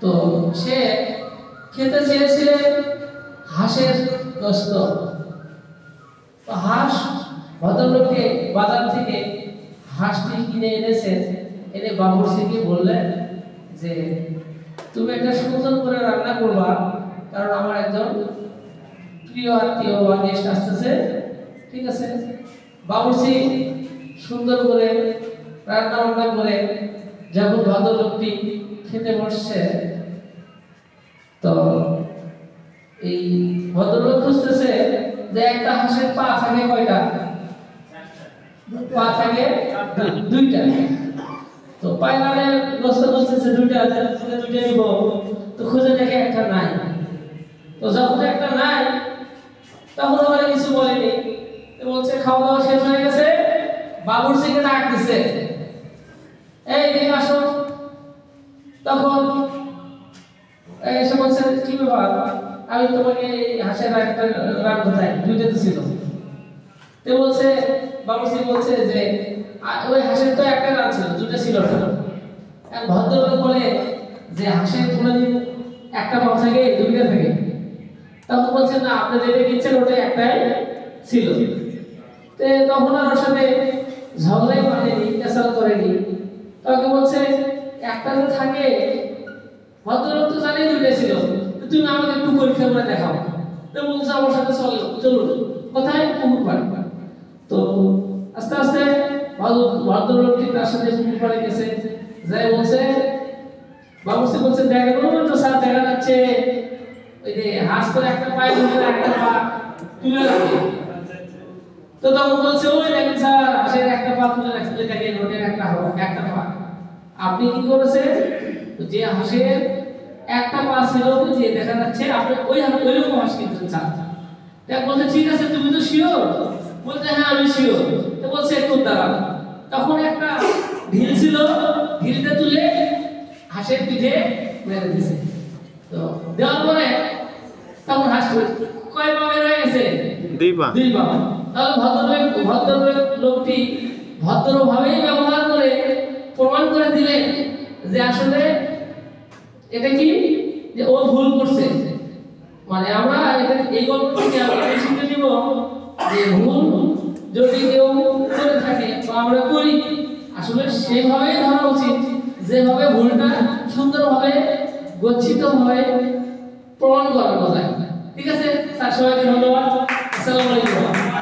তো সে খেতে চেয়েছিলেন হাঁসের গোশত। তো হাঁস ভদ্রলোককে বাজার থেকে হাঁসটি কিনে এনেছেন, এনে বাবুর্চিকে বললেন যে তুমি একটা সুন্দর করে রান্না করবা, কারণ আমার একজন প্রিয় আত্মীয় বা গেস্ট আসতেছে, ঠিক আছে? বাবুর্চি সুন্দর করে রান্না বান্না করে যখন ভদ্রলোকটি খেতে বসছে, তো এই ভদ্রলোক খুঁজতেছে যে একটা হাঁসের পা থাকে কয়টা? পা থাকে দুইটা। তো পায়রানের গোশত খুঁজতেছে দুইটা, দুইটা নিব, তো খুঁজে দেখে একটা নাই। তো যখন একটা নাই তখন ওরা কিছু বলেনি, বলছে খাওয়া দাওয়া শেষ হয়ে গেছে, বাবুর্চিকে ডাক দিছে, এই দিকে আসো। তখন এসে বলছে কি ব্যাপার, আমি তোমাকে হাঁসের একটা রান্না চাই, দুইটা তো ছিল। তো বলছে বাবুর্চি বলছে যে ওই হাঁসের তো একটা রান ছিল, দুটো ছিল না। ভদ্রলোক বলে যে হাঁসের কোনোদিন একটা পা থাকে দুইটা থাকে। তখন বলছে না, আপনি যেটা কিনছেন ওটা একটাই ছিল। তখন আর ওর সাথে ঝগড়াই করেনি, পেশাল করেনি। তখন বলছে একটা যে থাকে, ভদ্রলোক তো জানি দুইটা ছিল, তুমি আমাকে একটু পরীক্ষা করে দেখাও। তো বলছে আমার সাথে চলুন। কোথায়? পুকুর পাড়ে। তো আস্তে আস্তে ভদ্রলোকটি তার সাথে পুকুর পাড়ে গেছে, যাই বলছে বাবুর্চি বলছে দেখেন তো স্যার, দেখা যাচ্ছে ওই যে হাঁস করে একটা পায়ে একটা পা তুলে রাখে। তো তখন বলছে ওই দেখেন স্যার, হাঁসের একটা পা তুলে রাখছে, দেখেন ওটার একটা পা। আপনি কি করেছেন? যে হাঁসের একটা পা ছিল যে দেখা যাচ্ছে, আপনি ওই রকম হাঁস কিনতে চান। তা বলছে ঠিক আছে, তুমি তো শিওর? বলছে হ্যাঁ আমি শিওর। তো বলছে একটু দাঁড়ান। তখন একটা ঢিল ছিল, ঢিলটা তুলে হাঁসের পিঠে মেরে দিয়েছে। তো দেওয়ার পরে তখন হাঁস কয় পা বের হয়ে গেছে? দুই পা। তাহলে ভদ্রলোক লোকটি ভদ্রভাবেই ব্যবহার করে প্রমাণ করে দিলেন যে আসলে এটা কি, যে ও ভুল করছে। মানে আমরা এই গল্প থেকে আমরা শিখে নিব যে ভুল যদি কেউ করে থাকে বা আমরা করি, আসলে সেভাবেই ধরা উচিত যেভাবে ভুলটা সুন্দরভাবে গচ্ছিতভাবে প্রমাণ করা যায়। ঠিক আছে স্যার, সবাইকে ধন্যবাদ। আসসালামু আলাইকুম।